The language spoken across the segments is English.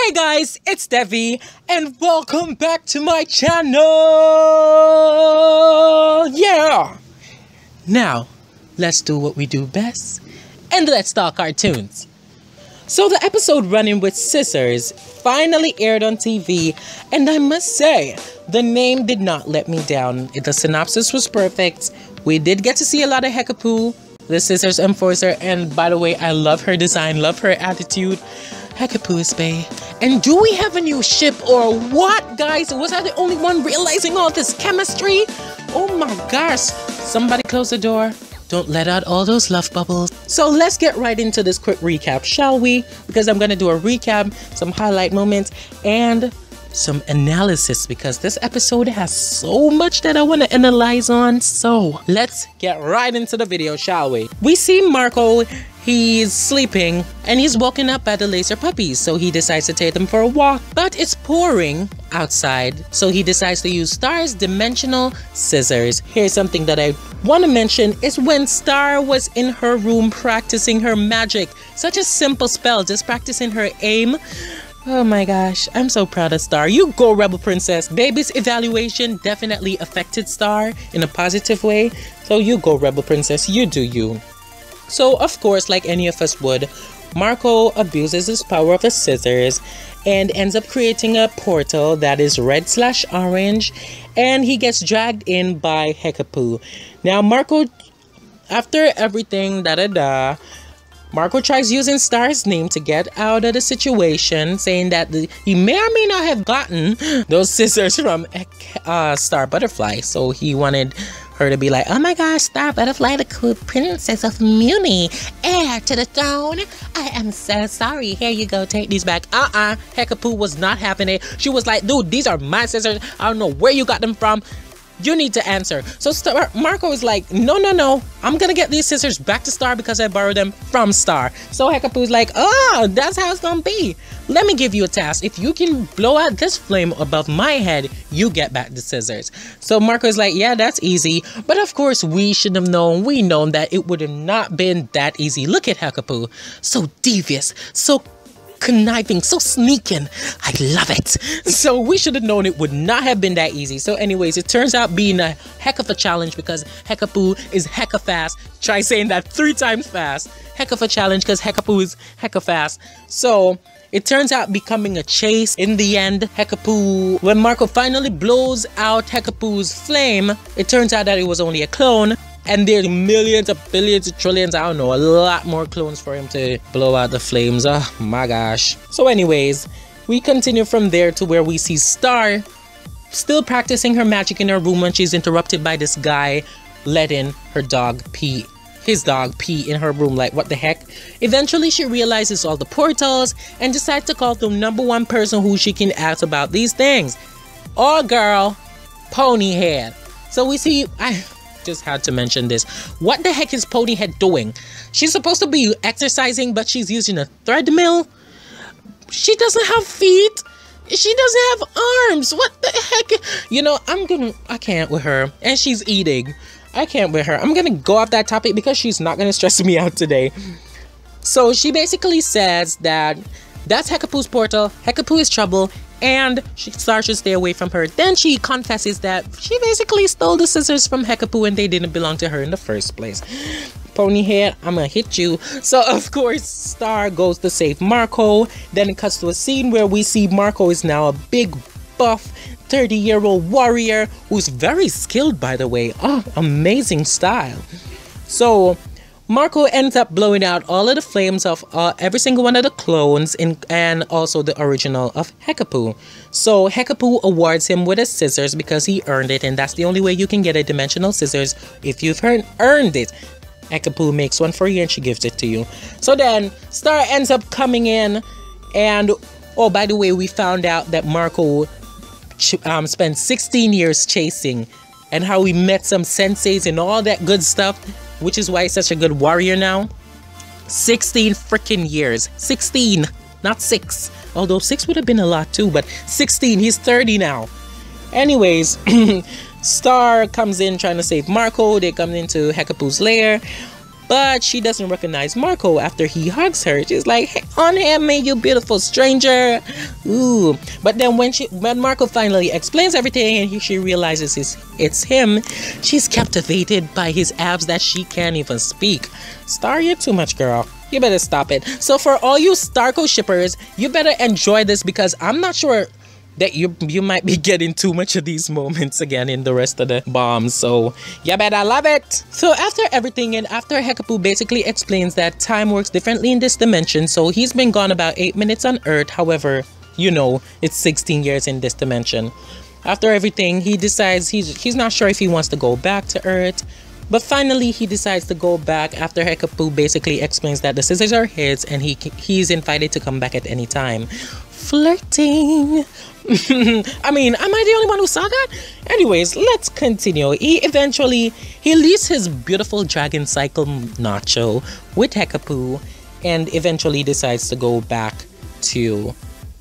Hey guys, it's Devi, and welcome back to my channel! Yeah! Now, let's do what we do best, and let's talk cartoons. So the episode Running with Scissors finally aired on TV, and I must say, the name did not let me down. The synopsis was perfect. We did get to see a lot of Hekapoo, the Scissors Enforcer, and by the way, I love her design, love her attitude. Hekapoo is bae. And do we have a new ship or what, guys? Was I the only one realizing all this chemistry? Oh my gosh. Somebody close the door. Don't let out all those love bubbles. So let's get right into this quick recap, shall we? Because I'm going to do a recap, some highlight moments, and some analysis because this episode has so much that I want to analyze on. So let's get right into the video, shall we? We see Marco. He's sleeping and he's woken up by the laser puppies, so he decides to take them for a walk. But it's pouring outside, so he decides to use Star's dimensional scissors. Here's something that I want to mention is when Star was in her room practicing her magic. Such a simple spell, just practicing her aim. Oh my gosh, I'm so proud of Star. You go, Rebel Princess. Baby's evaluation definitely affected Star in a positive way. So you go, Rebel Princess. You do you. So, of course, like any of us would, Marco abuses his power of the scissors and ends up creating a portal that is red/orange, and he gets dragged in by Hekapoo. Now, Marco, after everything, Marco tries using Star's name to get out of the situation, saying that he may or may not have gotten those scissors from Star Butterfly. So he wanted her to be like, oh my gosh, Star Butterfly, the cool princess of Muni, heir to the throne. I am so sorry. Here you go, take these back. Hekapoo was not having it. She was like, dude, these are my scissors. I don't know where you got them from. You need to answer. So Marco is like, no, I'm gonna get these scissors back to Star because I borrowed them from Star. So Hekapoo's like, oh, that's how it's gonna be. Let me give you a task. If you can blow out this flame above my head, you get back the scissors. So Marco is like, yeah, that's easy. But of course, we should have known, that it would have not been that easy. Look at Hekapoo. So devious, so conniving, so sneaking. I love it. So we should have known it would not have been that easy. So anyways, it turns out being a heck of a challenge because Hekapoo is hecka fast. Try saying that 3 times fast. Heck of a challenge because Hekapoo is hecka fast. So it turns out becoming a chase. In the end, Hekapoo, when Marco finally blows out Hekapoo's flame, it turns out that it was only a clone. And there's millions of billions of trillions, I don't know, a lot more clones for him to blow out the flames. Oh my gosh. So anyways, we continue from there to where we see Star still practicing her magic in her room when she's interrupted by this guy letting his dog pee in her room. Like, what the heck? Eventually, she realizes all the portals and decides to call the #1 person who she can ask about these things. Oh girl, Ponyhead. So we see, I just had to mention this. What the heck is Ponyhead doing? She's supposed to be exercising, but she's using a treadmill. She doesn't have feet. She doesn't have arms. What the heck? You know, I can't with her. And she's eating. I can't with her. I'm gonna go off that topic because she's not gonna stress me out today. So she basically says that that's Hekapoo's portal. Hekapoo is trouble, and Star should stay away from her. Then she confesses that she basically stole the scissors from Hekapoo and they didn't belong to her in the first place. Ponyhead, I'm gonna hit you. So of course, Star goes to save Marco. Then it cuts to a scene where we see Marco is now a big, buff, 30-year-old warrior who's very skilled, by the way. Oh, amazing style. So Marco ends up blowing out all of the flames of every single one of the clones and also the original of Hekapoo. So Hekapoo awards him with a scissors because he earned it, and that's the only way you can get a dimensional scissors if you've earned it. Hekapoo makes one for you and she gives it to you. So then Star ends up coming in, and oh, by the way, we found out that Marco spent 16 years chasing, and how he met some senseis and all that good stuff, which is why he's such a good warrior now. 16 freaking years. 16, not 6. Although 6 would have been a lot too, but 16, he's 30 now. Anyways, Star comes in trying to save Marco. They come into Hekapoo's lair. But she doesn't recognize Marco after he hugs her. She's like, hey, unhand me, you beautiful stranger. Ooh. But then when Marco finally explains everything and she realizes it's him, she's captivated by his abs that she can't even speak. Star, you're too much, girl. You better stop it. So for all you Starco shippers, you better enjoy this, because I'm not sure that you might be getting too much of these moments again in the rest of the bombs. So you better love it. So after everything, and after Hekapoo basically explains that time works differently in this dimension, so he's been gone about 8 minutes on Earth. However, you know, it's 16 years in this dimension. After everything, he decides he's not sure if he wants to go back to Earth. But finally, he decides to go back after Hekapoo basically explains that the scissors are his and he's invited to come back at any time. Flirting. I mean, am I the only one who saw that? Anyways, let's continue. He leaves his beautiful dragon cycle Nacho with Hekapoo and eventually decides to go back to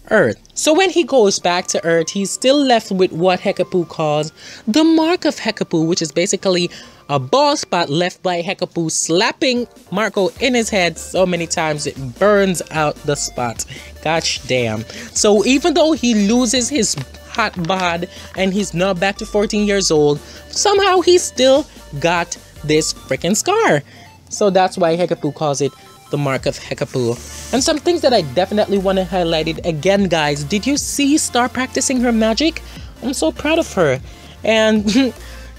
Earth. So when he goes back to Earth, he's still left with what Hekapoo calls the mark of Hekapoo, which is basically a bald spot left by Hekapoo slapping Marco in his head so many times it burns out the spot. Gosh damn. So even though he loses his hot bod and he's not back to 14 years old, somehow he still got this freaking scar. So that's why Hekapoo calls it the mark of Hekapoo. And some things that I definitely want to highlight it again, guys. Did you see Star practicing her magic? I'm so proud of her. And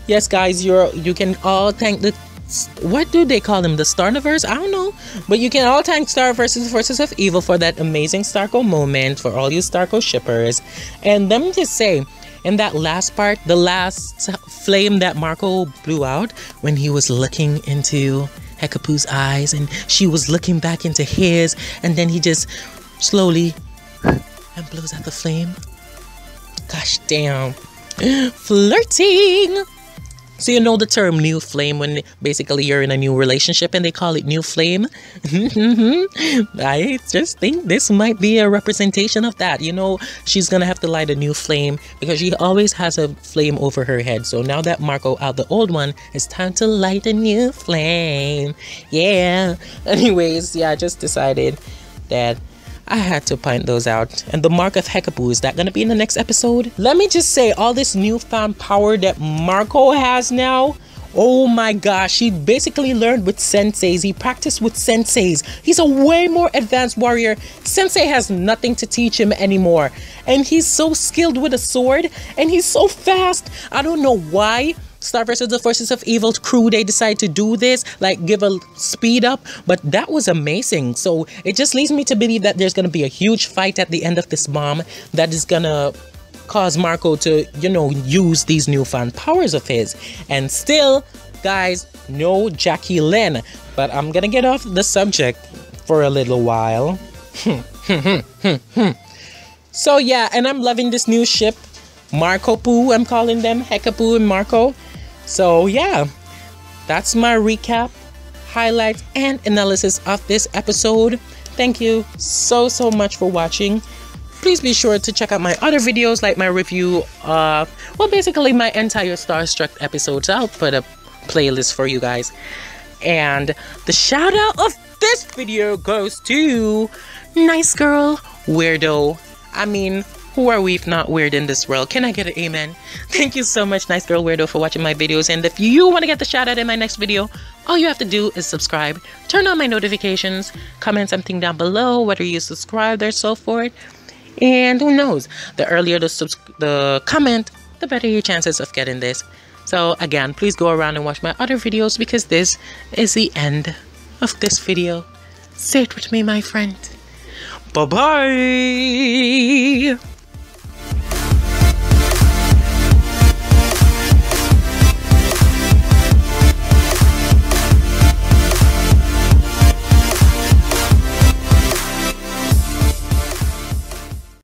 yes, guys, you can all thank the, what do they call them? The Starniverse? I don't know. But you can all thank Star versus Forces of Evil for that amazing Starco moment, for all you Starco shippers. And let me just say, in that last part, the last flame that Marco blew out when he was looking into Hekapoo's eyes and she was looking back into his, and then he just slowly and blows out the flame. Gosh damn. Flirting. So you know the term new flame when basically you're in a new relationship and they call it new flame? I just think this might be a representation of that. You know, she's gonna have to light a new flame because she always has a flame over her head. So now that Marco out the old one, it's time to light a new flame. Yeah. Anyways, yeah, I just decided that I had to point those out. And the mark of Hekapoo, is that going to be in the next episode? Let me just say, all this newfound power that Marco has now, oh my gosh, he basically learned with senseis. He practiced with senseis. He's a way more advanced warrior. Sensei has nothing to teach him anymore. And he's so skilled with a sword, and he's so fast. I don't know why Star vs. the Forces of Evil crew, they decide to do this, like give a speed up, but that was amazing. So it just leads me to believe that there's going to be a huge fight at the end of this bomb that is going to cause Marco to, you know, use these newfound powers of his. And still, guys, no Jackie Lynn. But I'm going to get off the subject for a little while. So yeah, and I'm loving this new ship. Marco Poo, I'm calling them. Hekapoo and Marco. So yeah, that's my recap, highlights, and analysis of this episode. Thank you so much for watching. Please be sure to check out my other videos, like my review of, well, basically my entire Starstruck episodes. I'll put a playlist for you guys. And the shout out of this video goes to Nice Girl Weirdo. I mean, who are we if not weird in this world? Can I get an amen? Thank you so much, Nice Girl Weirdo, for watching my videos. And if you want to get the shout out in my next video, all you have to do is subscribe, turn on my notifications, comment something down below, whether you subscribed or so forth. And who knows, the earlier the comment, the better your chances of getting this. So again, please go around and watch my other videos, because this is the end of this video. Say it with me, my friend. Bye-bye.